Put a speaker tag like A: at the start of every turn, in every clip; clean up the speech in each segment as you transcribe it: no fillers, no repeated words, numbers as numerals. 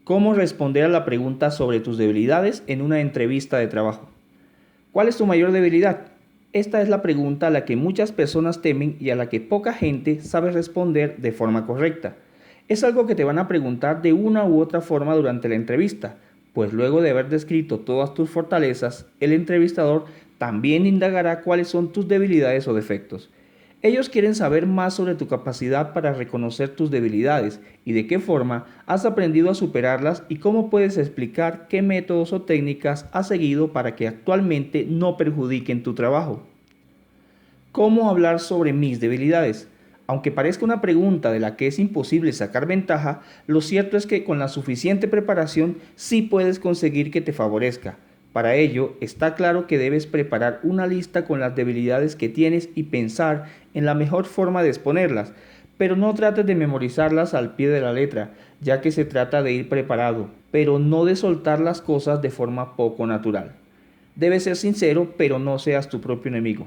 A: ¿Cómo responder a la pregunta sobre tus debilidades en una entrevista de trabajo? ¿Cuál es tu mayor debilidad? Esta es la pregunta a la que muchas personas temen y a la que poca gente sabe responder de forma correcta. Es algo que te van a preguntar de una u otra forma durante la entrevista, pues luego de haber descrito todas tus fortalezas, el entrevistador también indagará cuáles son tus debilidades o defectos. Ellos quieren saber más sobre tu capacidad para reconocer tus debilidades y de qué forma has aprendido a superarlas y cómo puedes explicar qué métodos o técnicas has seguido para que actualmente no perjudiquen tu trabajo. ¿Cómo hablar sobre mis debilidades? Aunque parezca una pregunta de la que es imposible sacar ventaja, lo cierto es que con la suficiente preparación sí puedes conseguir que te favorezca. Para ello, está claro que debes preparar una lista con las debilidades que tienes y pensar en la mejor forma de exponerlas, pero no trates de memorizarlas al pie de la letra, ya que se trata de ir preparado, pero no de soltar las cosas de forma poco natural. Debes ser sincero, pero no seas tu propio enemigo.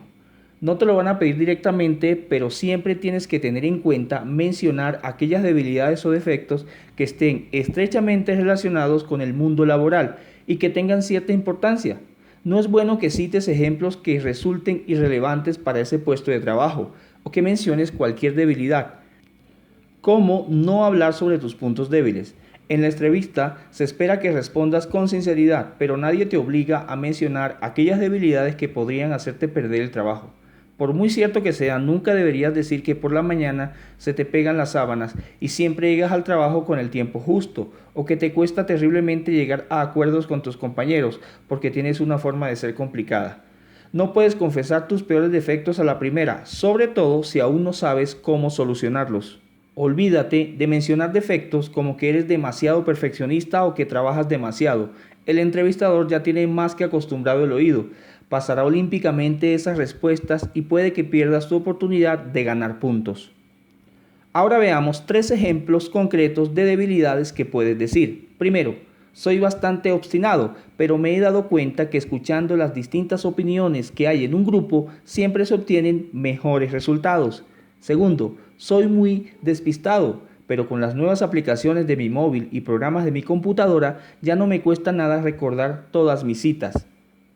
A: No te lo van a pedir directamente, pero siempre tienes que tener en cuenta mencionar aquellas debilidades o defectos que estén estrechamente relacionados con el mundo laboral y que tengan cierta importancia. No es bueno que cites ejemplos que resulten irrelevantes para ese puesto de trabajo o que menciones cualquier debilidad. ¿Cómo no hablar sobre tus puntos débiles? En la entrevista se espera que respondas con sinceridad, pero nadie te obliga a mencionar aquellas debilidades que podrían hacerte perder el trabajo. Por muy cierto que sea, nunca deberías decir que por la mañana se te pegan las sábanas y siempre llegas al trabajo con el tiempo justo, o que te cuesta terriblemente llegar a acuerdos con tus compañeros porque tienes una forma de ser complicada. No puedes confesar tus peores defectos a la primera, sobre todo si aún no sabes cómo solucionarlos. Olvídate de mencionar defectos como que eres demasiado perfeccionista o que trabajas demasiado. El entrevistador ya tiene más que acostumbrado el oído. Pasará olímpicamente esas respuestas y puede que pierdas tu oportunidad de ganar puntos. Ahora veamos 3 ejemplos concretos de debilidades que puedes decir. Primero, soy bastante obstinado, pero me he dado cuenta que escuchando las distintas opiniones que hay en un grupo siempre se obtienen mejores resultados. Segundo, soy muy despistado, pero con las nuevas aplicaciones de mi móvil y programas de mi computadora ya no me cuesta nada recordar todas mis citas.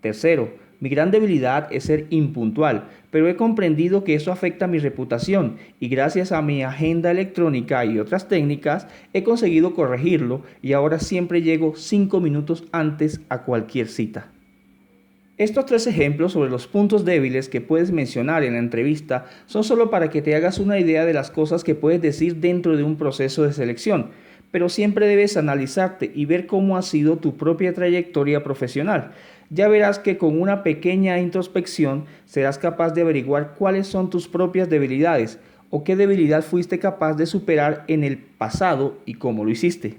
A: Tercero, mi gran debilidad es ser impuntual, pero he comprendido que eso afecta mi reputación y gracias a mi agenda electrónica y otras técnicas he conseguido corregirlo y ahora siempre llego 5 minutos antes a cualquier cita. Estos 3 ejemplos sobre los puntos débiles que puedes mencionar en la entrevista son solo para que te hagas una idea de las cosas que puedes decir dentro de un proceso de selección, pero siempre debes analizarte y ver cómo ha sido tu propia trayectoria profesional. Ya verás que con una pequeña introspección serás capaz de averiguar cuáles son tus propias debilidades o qué debilidad fuiste capaz de superar en el pasado y cómo lo hiciste.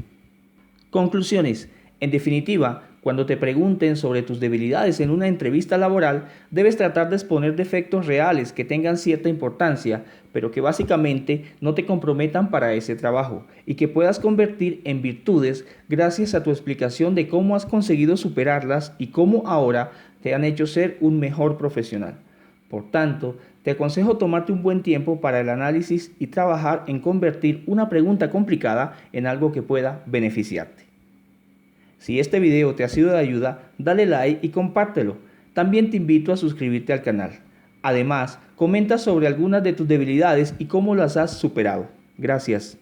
A: Conclusiones. En definitiva, cuando te pregunten sobre tus debilidades en una entrevista laboral, debes tratar de exponer defectos reales que tengan cierta importancia, pero que básicamente no te comprometan para ese trabajo y que puedas convertir en virtudes gracias a tu explicación de cómo has conseguido superarlas y cómo ahora te han hecho ser un mejor profesional. Por tanto, te aconsejo tomarte un buen tiempo para el análisis y trabajar en convertir una pregunta complicada en algo que pueda beneficiarte. Si este video te ha sido de ayuda, dale like y compártelo. También te invito a suscribirte al canal. Además, comenta sobre algunas de tus debilidades y cómo las has superado. Gracias.